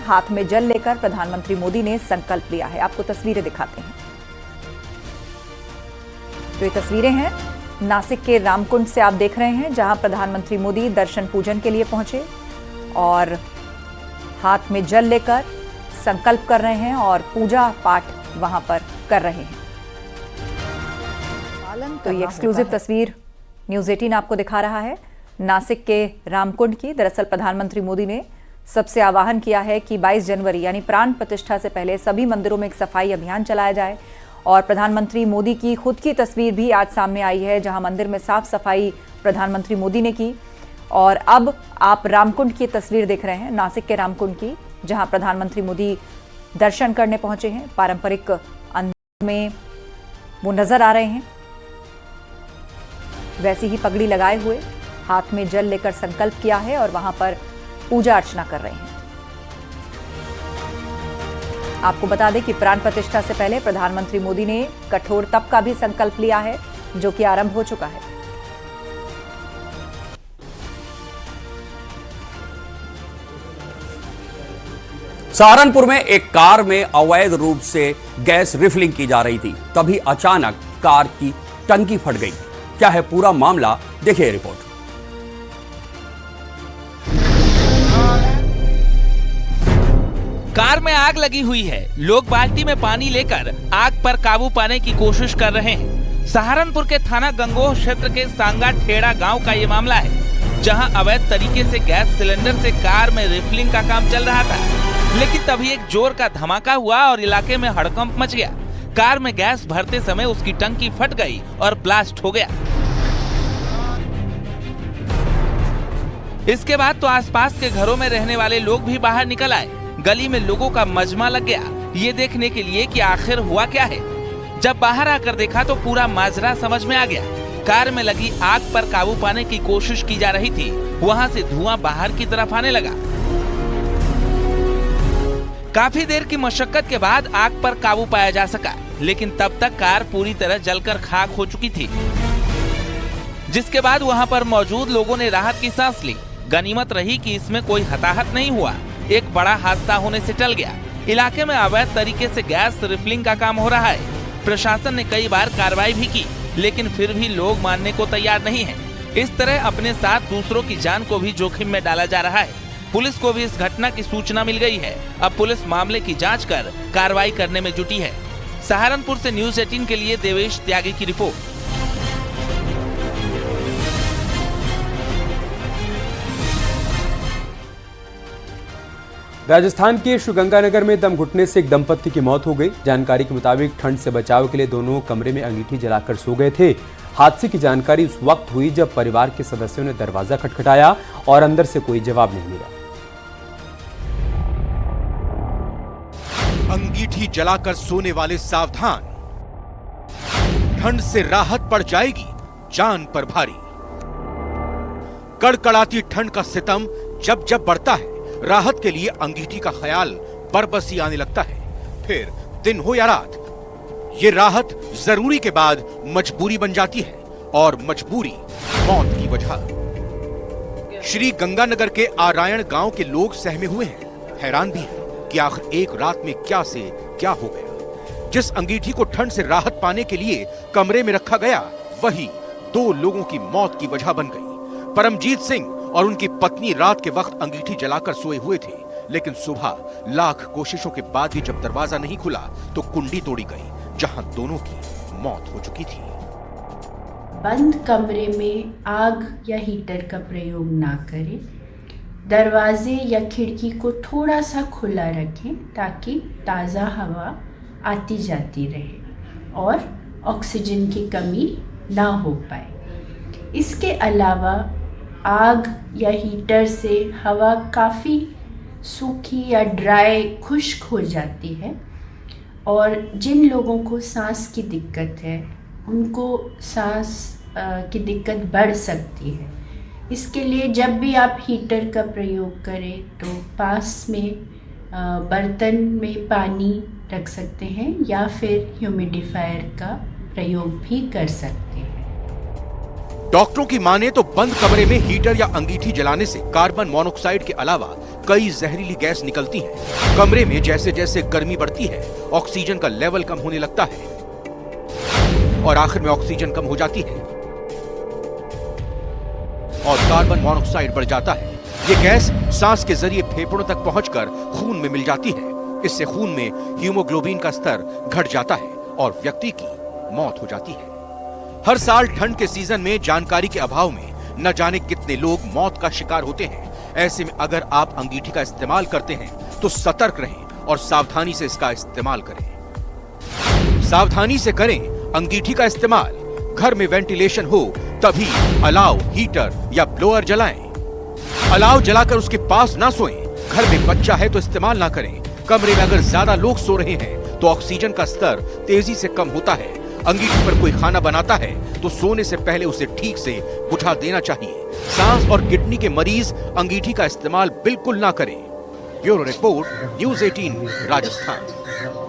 हाथ में जल लेकर प्रधानमंत्री मोदी ने संकल्प लिया है। आपको तस्वीरें दिखाते हैं। तो ये तस्वीरें हैं नासिक के रामकुंड से, आप देख रहे हैं, जहां प्रधानमंत्री मोदी दर्शन पूजन के लिए पहुंचे और हाथ में जल लेकर संकल्प कर रहे हैं और पूजा पाठ वहां पर कर रहे हैं। तो ये एक्सक्लूसिव तस्वीर न्यूज़ 18 आपको दिखा रहा है नासिक के रामकुंड की। दरअसल प्रधानमंत्री मोदी ने सबसे आह्वान किया है कि 22 जनवरी यानी प्राण प्रतिष्ठा से पहले सभी मंदिरों में एक सफाई अभियान चलाया जाए। और प्रधानमंत्री मोदी की खुद की तस्वीर भी आज सामने आई है, जहां मंदिर में साफ सफाई प्रधानमंत्री मोदी ने की। और अब आप रामकुंड की तस्वीर देख रहे हैं, नासिक के रामकुंड की, जहां प्रधानमंत्री मोदी दर्शन करने पहुंचे हैं। पारंपरिक अंदाज में वो नजर आ रहे हैं, वैसी ही पगड़ी लगाए हुए, हाथ में जल लेकर संकल्प किया है और वहां पर पूजा अर्चना कर रहे हैं। आपको बता दें कि प्राण प्रतिष्ठा से पहले प्रधानमंत्री मोदी ने कठोर तप का भी संकल्प लिया है, जो कि आरंभ हो चुका है। सहारनपुर में एक कार में अवैध रूप से गैस रिफिलिंग की जा रही थी, तभी अचानक कार की टंकी फट गई। क्या है पूरा मामला, देखिए रिपोर्ट। कार में आग लगी हुई है। लोग बाल्टी में पानी लेकर आग पर काबू पाने की कोशिश कर रहे हैं। सहारनपुर के थाना गंगोह क्षेत्र के सांगा ठेड़ा गांव का ये मामला है, जहां अवैध तरीके से गैस सिलेंडर से कार में रिफिलिंग का काम चल रहा था। लेकिन तभी एक जोर का धमाका हुआ और इलाके में हड़कंप मच गया। कार में गैस भरते समय उसकी टंकी फट गई और ब्लास्ट हो गया। इसके बाद तो आसपास के घरों में रहने वाले लोग भी बाहर निकल आए। गली में लोगों का मजमा लग गया, ये देखने के लिए कि आखिर हुआ क्या है। जब बाहर आकर देखा तो पूरा माजरा समझ में आ गया। कार में लगी आग पर काबू पाने की कोशिश की जा रही थी, वहां से धुआं बाहर की तरफ आने लगा। काफी देर की मशक्कत के बाद आग पर काबू पाया जा सका, लेकिन तब तक कार पूरी तरह जलकर खाक हो चुकी थी, जिसके बाद वहां पर मौजूद लोगों ने राहत की सांस ली। गनीमत रही कि इसमें कोई हताहत नहीं हुआ। एक बड़ा हादसा होने से टल गया। इलाके में अवैध तरीके से गैस रिफिलिंग का काम हो रहा है। प्रशासन ने कई बार कार्रवाई भी की, लेकिन फिर भी लोग मानने को तैयार नहीं हैं। इस तरह अपने साथ दूसरों की जान को भी जोखिम में डाला जा रहा है। पुलिस को भी इस घटना की सूचना मिल गई है। अब पुलिस मामले की जांच कर कार्रवाई करने में जुटी है। सहारनपुर से न्यूज़ 18 के लिए देवेश त्यागी की रिपोर्ट। राजस्थान के श्रीगंगानगर में दम घुटने से एक दंपत्ति की मौत हो गई। जानकारी के मुताबिक ठंड से बचाव के लिए दोनों कमरे में अंगीठी जलाकर सो गए थे। हादसे की जानकारी उस वक्त हुई जब परिवार के सदस्यों ने दरवाजा खटखटाया और अंदर से कोई जवाब नहीं मिला। अंगीठी जलाकर सोने वाले सावधान, ठंड से राहत पड़ जाएगी, जान पर भारी। कड़कड़ाती ठंड का सितम जब जब बढ़ता है, राहत के लिए अंगीठी का ख्याल बरबसी आने लगता है। फिर दिन हो या रात, ये राहत जरूरी के बाद मजबूरी बन जाती है और मजबूरी मौत की वजह। श्री गंगानगर के आरायण गांव के लोग सहमे हुए हैं, हैरान भी हैं कि आखिर एक रात में क्या से क्या हो गया। जिस अंगीठी को ठंड से राहत पाने के लिए कमरे में रखा गया, वही 2 लोगों की मौत की वजह बन गई। परमजीत सिंह और उनकी पत्नी रात के वक्त अंगीठी जलाकर सोए हुए थे, लेकिन सुबह लाख कोशिशों के बाद भी जब दरवाजा नहीं खुला तो कुंडी तोड़ी गई, जहां दोनों की मौत हो चुकी थी। बंद कमरे में आग या हीटर का प्रयोग ना करें। दरवाजे या खिड़की को थोड़ा सा खुला रखें ताकि ताज़ा हवा आती जाती रहे और ऑक्सीजन की कमी ना हो पाए। इसके अलावा आग या हीटर से हवा काफ़ी सूखी या ड्राई खुश्क हो जाती है और जिन लोगों को सांस की दिक्कत है उनको सांस की दिक्कत बढ़ सकती है। इसके लिए जब भी आप हीटर का प्रयोग करें तो पास में बर्तन में पानी रख सकते हैं या फिर ह्यूमिडिफायर का प्रयोग भी कर सकते हैं। डॉक्टरों की माने तो बंद कमरे में हीटर या अंगीठी जलाने से कार्बन मोनोऑक्साइड के अलावा कई जहरीली गैस निकलती हैं। कमरे में जैसे जैसे गर्मी बढ़ती है, ऑक्सीजन का लेवल कम होने लगता है और आखिर में ऑक्सीजन कम हो जाती है और कार्बन मोनोऑक्साइड बढ़ जाता है। ये गैस सांस के जरिए फेफड़ों तक पहुंचकर खून में मिल जाती है। इससे खून में हीमोग्लोबिन का स्तर घट जाता है और व्यक्ति की मौत हो जाती है। हर साल ठंड के सीजन में जानकारी के अभाव में न जाने कितने लोग मौत का शिकार होते हैं। ऐसे में अगर आप अंगीठी का इस्तेमाल करते हैं तो सतर्क रहें और सावधानी से इसका इस्तेमाल करें। सावधानी से करें अंगीठी का इस्तेमाल। घर में वेंटिलेशन हो तभी अलाव, हीटर या ब्लोअर जलाएं। अलाव जलाकर उसके पास ना सोएं। घर में बच्चा है तो इस्तेमाल ना करें। कमरे में अगर ज्यादा लोग सो रहे हैं तो ऑक्सीजन का स्तर तेजी से कम होता है। अंगीठी पर कोई खाना बनाता है तो सोने से पहले उसे ठीक से बुझा देना चाहिए। सांस और किडनी के मरीज अंगीठी का इस्तेमाल बिल्कुल ना करें। Bureau report, news 18 Rajasthan.